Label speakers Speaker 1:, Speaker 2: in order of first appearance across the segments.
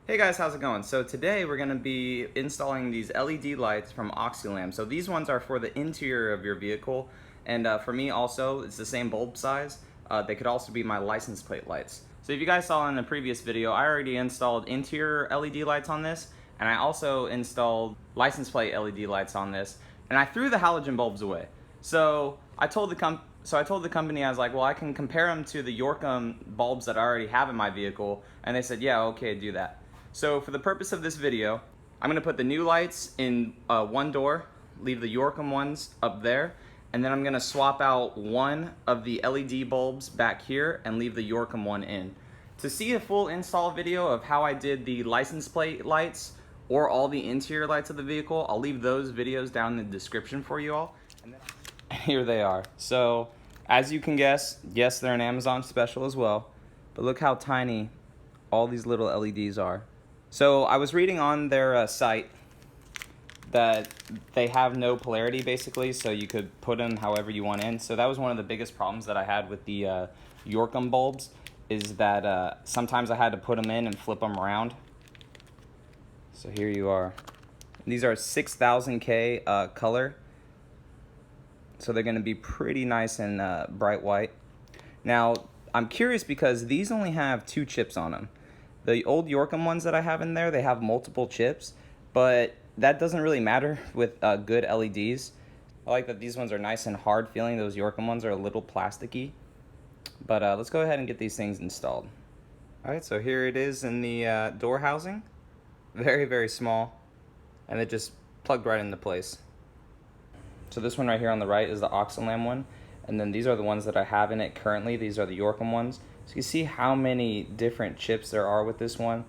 Speaker 1: Hey guys, how's it going? So today we're going to be installing these LED lights from Oxilam. So these ones are for the interior of your vehicle, and for me also, it's the same bulb size. They could also be my license plate lights. So if you guys saw in the previous video, I already installed interior LED lights on this, and I also installed license plate LED lights on this, and I threw the halogen bulbs away. So I told the company, I was like, well, I can compare them to the Yorkum bulbs that I already have in my vehicle, and they said, yeah, okay, do that. So for the purpose of this video, I'm gonna put the new lights in one door, leave the Yorkum ones up there, and then I'm gonna swap out one of the LED bulbs back here and leave the Yorkum one in. To see a full install video of how I did the license plate lights or all the interior lights of the vehicle, I'll leave those videos down in the description for you all. And then here they are. So as you can guess, yes, they're an Amazon special as well, but look how tiny all these little LEDs are. So I was reading on their site that they have no polarity basically, so you could put them however you want in. So that was one of the biggest problems that I had with the Yorkum bulbs, is that sometimes I had to put them in and flip them around. So here you are. These are 6000K color, so they're gonna be pretty nice and bright white. Now I'm curious because these only have 2 chips on them. The old Yorkum ones that I have in there, they have multiple chips, but that doesn't really matter with good LEDs. I like that these ones are nice and hard feeling. Those Yorkum ones are a little plasticky. But let's go ahead and get these things installed. Alright, so here it is in the door housing. Very, very small. And it just plugged right into place. So this one right here on the right is the Oxilam one. And then these are the ones that I have in it currently. These are the Yorkum ones. So you see how many different chips there are with this one,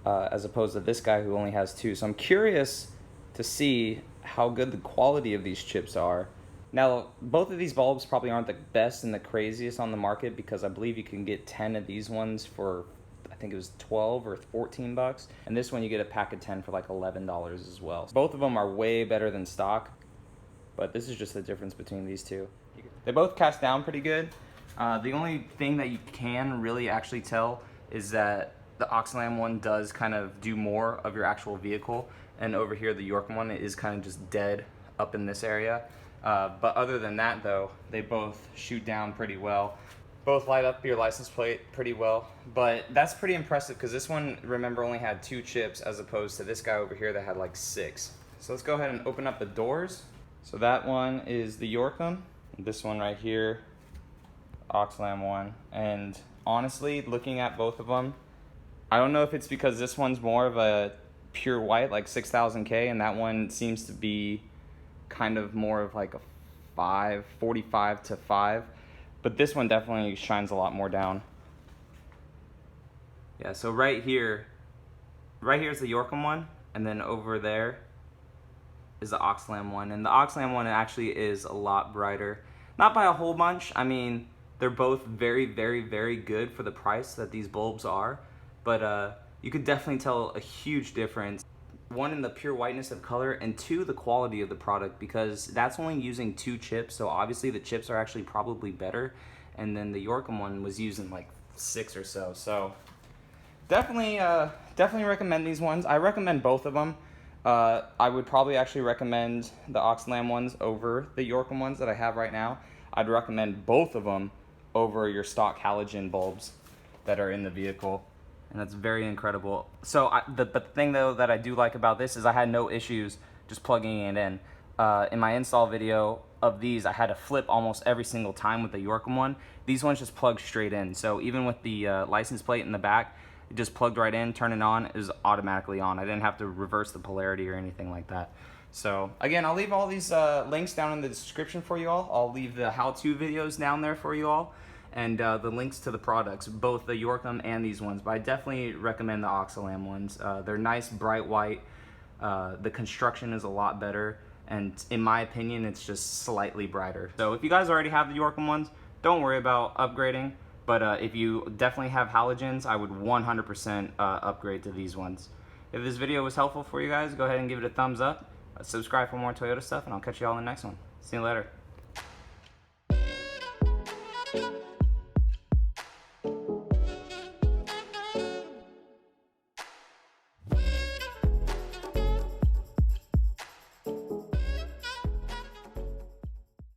Speaker 1: as opposed to this guy who only has 2. So I'm curious to see how good the quality of these chips are. Now, both of these bulbs probably aren't the best and the craziest on the market, because I believe you can get 10 of these ones for, I think it was 12 or 14 bucks. And this one you get a pack of 10 for like $11 as well. Both of them are way better than stock, but this is just the difference between these two. They both cast down pretty good. The only thing that you can really actually tell is that the Oxilam one does kind of do more of your actual vehicle, and over here the Yorkum one is kind of just dead up in this area. But other than that though, they both shoot down pretty well. Both light up your license plate pretty well, but that's pretty impressive because this one, remember, only had 2 chips as opposed to this guy over here that had like 6. So let's go ahead and open up the doors. So that one is the Yorkum, this one right here, Oxilam one. And honestly, looking at both of them, I don't know if it's because this one's more of a pure white, like 6000K, and that one seems to be kind of more of like a 45 to 5, but this one definitely shines a lot more down. Yeah, so right here is the Yorkum one, and then over there is the Oxilam one, and the Oxilam one actually is a lot brighter. Not by a whole bunch. I mean, they're both very, very, very good for the price that these bulbs are, but you could definitely tell a huge difference. 1, in the pure whiteness of color, and 2, the quality of the product, because that's only using 2 chips, so obviously the chips are actually probably better, and then the Yorkum one was using like 6 or so. So definitely recommend these ones. I recommend both of them. I would probably actually recommend the Oxilam ones over the Yorkum ones that I have right now. I'd recommend both of them over your stock halogen bulbs that are in the vehicle, and that's very incredible. So the thing though that I do like about this is I had no issues just plugging it in. In my install video of these, I had to flip almost every single time with the Yorkum one. These ones just plug straight in, so even with the license plate in the back, it just plugged right in, turn it on, it was automatically on. I didn't have to reverse the polarity or anything like that. So again, I'll leave all these links down in the description for you all. I'll leave the how-to videos down there for you all, and the links to the products, both the Yorkum and these ones. But I definitely recommend the Oxilam ones. They're nice, bright white. The construction is a lot better, and in my opinion, it's just slightly brighter. So if you guys already have the Yorkum ones, don't worry about upgrading. But if you definitely have halogens, I would 100% upgrade to these ones. If this video was helpful for you guys, go ahead and give it a thumbs up. Subscribe for more Toyota stuff, and I'll catch you all in the next one. See you later.